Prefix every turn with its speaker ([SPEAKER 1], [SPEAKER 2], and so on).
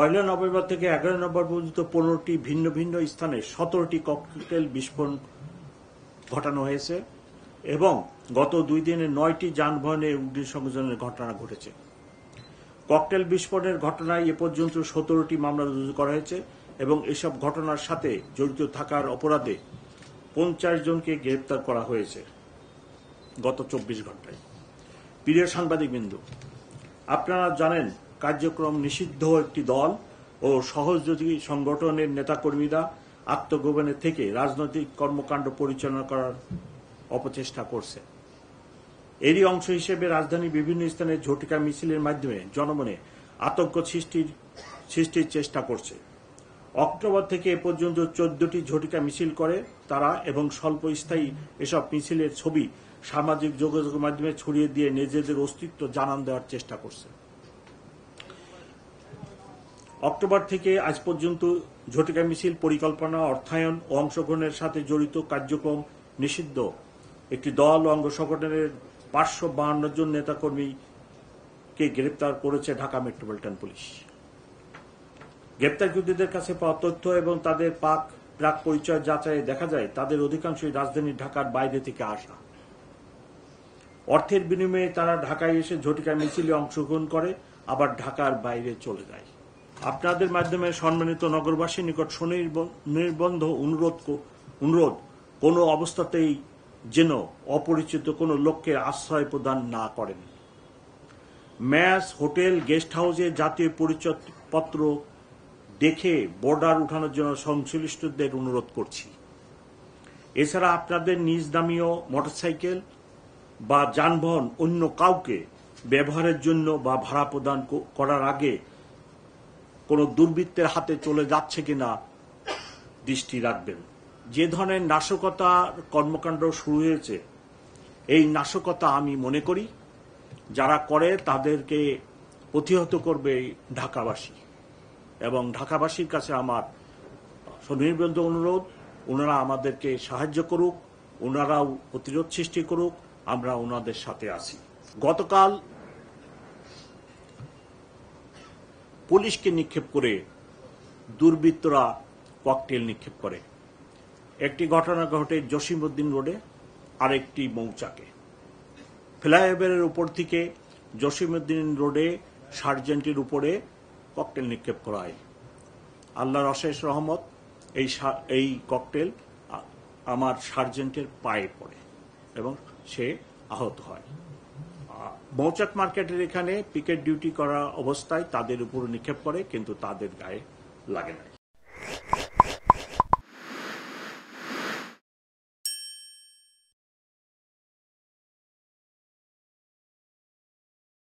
[SPEAKER 1] 1 November থেকে 11 November পর্যন্ত 15টি ভিন্ন ভিন্ন স্থানে 17টি ককটেল বিস্ফোরণ ঘটানো হয়েছে এবং গত 2 দিনে 9টি যানবাহনে অগ্নিসংযোগের ঘটনা ঘটেছে। ককটেল বিস্ফোরণের ঘটনায় এ পর্যন্ত 17টি মামলা রুজু করা হয়েছে এবং এসব ঘটনার সাথে জড়িত থাকার অপরাধে 50 জনকে গ্রেপ্তার করা হয়েছে গত 24 ঘন্টায়। প্রিয় সাংবাদিকবৃন্দ, আপনারা জানেন কার্যক্রম নিষিদ্ধ একটি দল ও সহযোগী সংগঠনের নেতাকর্মীরা আত্মগোপনে থেকে রাজনৈতিক কর্মকাণ্ড পরিচালনা করার অপচেষ্টা করছে। এরই অংশ হিসেবে রাজধানীর বিভিন্ন স্থানে ঝটিকা মিছিলের মাধ্যমে জনমনে আতঙ্ক সৃষ্টির চেষ্টা করছে। অক্টোবর থেকে এ পর্যন্ত 14টি ঝটিকা মিছিল করে তারা এবং স্বল্পস্থায়ী এসব মিছিলের ছবি সামাজিক যোগাযোগ মাধ্যমে ছড়িয়ে দিয়ে নিজেদের অস্তিত্ব জানান দেওয়ার চেষ্টা করছে। অক্টোবর থেকে আজ পর্যন্ত ঝটিকা মিছিল পরিকল্পনা, অর্থায়ন ও অংশগ্রহণের সাথে জড়িত কার্যক্রম নিষিদ্ধ একটি দল ও অঙ্গ সংগঠনের 552 জন নেতাকর্মীকে গ্রেপ্তার করেছে ঢাকা মেট্রোপলিটন পুলিশ। গ্রেপ্তারকৃতদের কাছে পাওয়া তথ্য এবং তাদের প্রাক পরিচয় যাচাইয়ে দেখা যায় তাদের অধিকাংশই রাজধানী ঢাকার বাইরে থেকে আসা। অর্থের বিনিময়ে তারা ঢাকায় এসে ঝটিকা মিছিলে অংশগ্রহণ করে আবার ঢাকার বাইরে চলে যায়। আপনাদের মাধ্যমে সম্মানিত নগরবাসীর নিকট সুনির্বন্ধ অনুরোধ কোনো অবস্থাতেই যেন অপরিচিত কোনো লোককে আশ্রয় প্রদান না করেন। ম্যাচ, হোটেল, গেস্ট হাউসে জাতীয় পরিচয়পত্র দেখে বর্ডার উঠানোর জন্য সংশ্লিষ্টদের অনুরোধ করছি। এছাড়া আপনাদের নিজ দামীয় মোটরসাইকেল বা যানবাহন অন্য কাউকে ব্যবহারের জন্য বা ভাড়া প্রদান করার আগে কোনো দুর্বৃত্তের হাতে চলে যাচ্ছে কিনা দৃষ্টি রাখবেন। যে ধরনের নাশকতার কর্মকাণ্ড শুরু হয়েছে, এই নাশকতা আমি মনে করি যারা করে তাদেরকে প্রতিহত করবে ঢাকাবাসী এবং ঢাকাবাসীর কাছে আমার সুনির্বন্ধ অনুরোধ, ওনারা আমাদেরকে সাহায্য করুক, ওনারাও প্রতিরোধ সৃষ্টি করুক, আমরা ওনাদের সাথে আছি। গতকাল পুলিশকে নিক্ষেপ করে দুর্বৃত্তরা ককটেল নিক্ষেপ করে। একটি ঘটনা ঘটে জসিমউদ্দিন রোডে, আরেকটি মৌচাকে। ফ্লাইওভারের উপর থেকে জসিমউদ্দিন রোডে সার্জেন্টের উপরে ককটেল নিক্ষেপ করা হয়। আল্লাহর অশেষ রহমত, এই ককটেল আমার সার্জেন্টের পায়ে পড়ে এবং সে আহত হয়। মৌচাক মার্কেটের এখানে পিকেট ডিউটি করা অবস্থায় তাদের উপর নিক্ষেপ করে, কিন্তু তাদের গায়ে লাগে না।